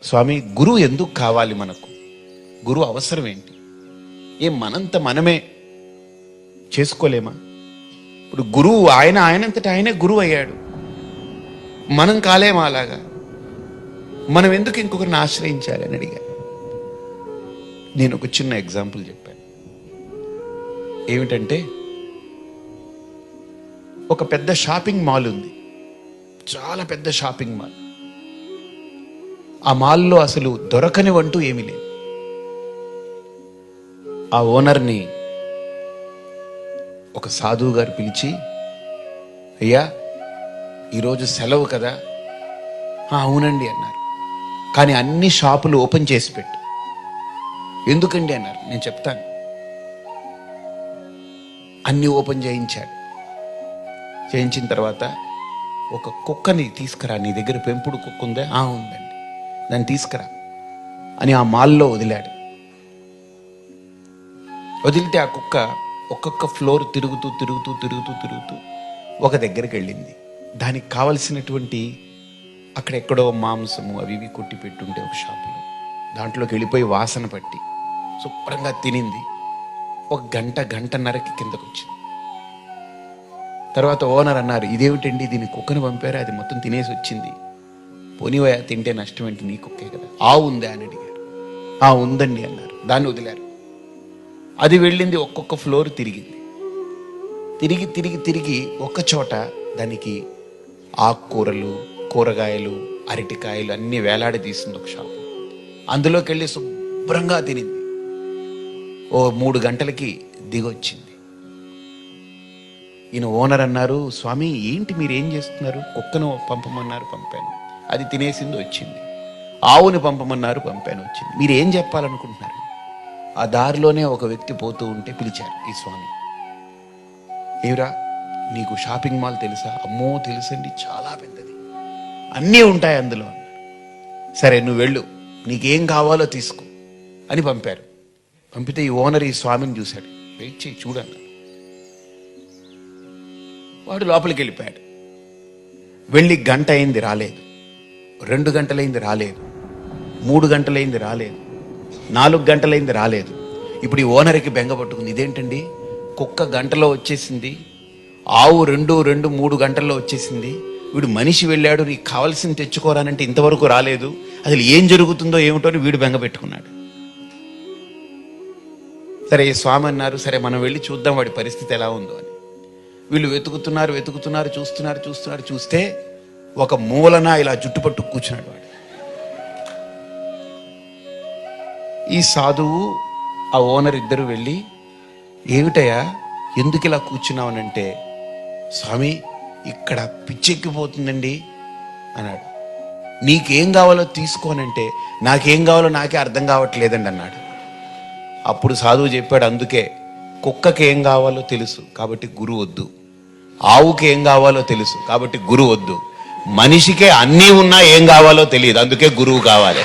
స్వామి గురువు ఎందుకు కావాలి మనకు? గురువు అవసరం ఏంటి? మనంత మనమే చేసుకోలేమా? ఇప్పుడు గురువు ఆయనంతటా ఆయనే గురువు అయ్యాడు, మనం కాలేమా అలాగా? మనం ఎందుకు ఇంకొకరిని ఆశ్రయించాలి అని అడిగా. నేను ఒక చిన్న ఎగ్జాంపుల్ చెప్పాను. ఏమిటంటే, ఒక పెద్ద షాపింగ్ మాల్ ఉంది, చాలా పెద్ద షాపింగ్ మాల్. ఆ మాల్లో అసలు దొరకనివంటూ ఏమీ లేదు. ఆ ఓనర్ని ఒక సాధువు గారు పిలిచి, అయ్యా ఈరోజు సెలవు కదా? అవునండి అన్నారు. కానీ అన్ని షాపులు ఓపెన్ చేసి పెట్టు. ఎందుకండి అన్నారు. నేను చెప్తాను. అన్ని ఓపెన్ చేయించాడు. చేయించిన తర్వాత, ఒక కుక్కని తీసుకురా, నీ దగ్గర పెంపుడు కుక్క ఉందా? ఉందండి. దాన్ని తీసుకురా అని ఆ మాల్లో వదిలాడు. వదిలితే ఆ కుక్క ఒక్కొక్క ఫ్లోర్ తిరుగుతూ తిరుగుతూ తిరుగుతూ తిరుగుతూ ఒక దగ్గరికి వెళ్ళింది. దానికి కావలసినటువంటి అక్కడెక్కడో మాంసము అవి ఇవి కొట్టి పెట్టుంటే ఒక షాపులో దాంట్లోకి వెళ్ళిపోయి వాసన పట్టి శుభ్రంగా తినింది. ఒక గంటన్నరకి కిందకు వచ్చింది. తర్వాత ఓనర్ అన్నారు, ఇదేమిటండి, దీన్ని కుక్కను పంపారు, అది మొత్తం తినేసి వచ్చింది. పోనీవయా, తింటే నష్టం ఏంటి, నీ కుక్కే కదా. ఉందా అని అడిగారు. ఉందండి అన్నారు. దాన్ని వదిలారు. అది వెళ్ళింది, ఒక్కొక్క ఫ్లోర్ తిరిగింది. తిరిగి తిరిగి తిరిగి ఒక్క చోట దానికి ఆకుకూరలు, కూరగాయలు, అరటికాయలు అన్నీ వేలాడి తీసింది ఒక షాపు. అందులోకి వెళ్ళి శుభ్రంగా తినింది. 3 గంటలకి దిగొచ్చింది. ఈయన ఓనర్ అన్నారు, స్వామి ఏంటి మీరు ఏం చేస్తున్నారు? కుక్కను పంపమన్నారు, పంపాను, అది తినేసింది, వచ్చింది. ఆవుని పంపమన్నారు, పంపాను, వచ్చింది. మీరు ఏం చెప్పాలనుకుంటున్నారు? ఆ దారిలోనే ఒక వ్యక్తి పోతూ ఉంటే పిలిచారు ఈ స్వామి. ఏరా, నీకు షాపింగ్ మాల్ తెలుసా? అమ్మో తెలుసండి, చాలా పెద్దది, అన్నీ ఉంటాయి అందులో. సరే నువ్వు వెళ్ళు, నీకేం కావాలో తీసుకో అని పంపారు. పంపితే ఈ ఓనర్ ఈ స్వామిని చూశాడు. వెయిట్ చేయి చూడన్నా. వాడు లోపలికి వెళ్ళిపోయాడు. వెళ్ళి గంట అయింది, రాలేదు. 2 గంటలైంది, రాలేదు. 3 గంటలైంది, రాలేదు. 4 గంటలైంది, రాలేదు. ఇప్పుడు ఈ ఓనర్కి బెంగ పట్టుకుంది. ఇదేంటండి, కుక్క గంటలో వచ్చేసింది, ఆవు 3 గంటల్లో వచ్చేసింది, వీడు మనిషి వెళ్ళాడు నీకు కావాల్సింది తెచ్చుకోరానంటే ఇంతవరకు రాలేదు, అసలు ఏం జరుగుతుందో ఏమిటో అని వీడు బెంగ పెట్టుకున్నాడు. సరే ఈ స్వామి అన్నారు, సరే మనం వెళ్ళి చూద్దాం వాడి పరిస్థితి ఎలా ఉందో అని. వీళ్ళు వెతుకుతున్నారు, చూస్తే ఒక మూలన ఇలా జుట్టుపట్టు కూర్చున్నాడు వాడు. ఈ సాధువు ఆ ఓనర్ ఇద్దరు వెళ్ళి, ఏమిటయ్యా ఎందుకు ఇలా కూర్చున్నావనంటే, స్వామి ఇక్కడ పిచ్చెక్కిపోతుందండి అన్నాడు. నీకేం కావాలో తీసుకోనంటే, నాకేం కావాలో నాకే అర్థం కావట్లేదండి అన్నాడు. అప్పుడు సాధువు చెప్పాడు, అందుకే కుక్కకి ఏం కావాలో తెలుసు కాబట్టి గురువు వద్దు, ఆవుకి ఏం కావాలో తెలుసు కాబట్టి గురువు వద్దు, మనిషికే అన్నీ ఉన్నా ఏం కావాలో తెలియదు, అందుకే గురువు కావాలి.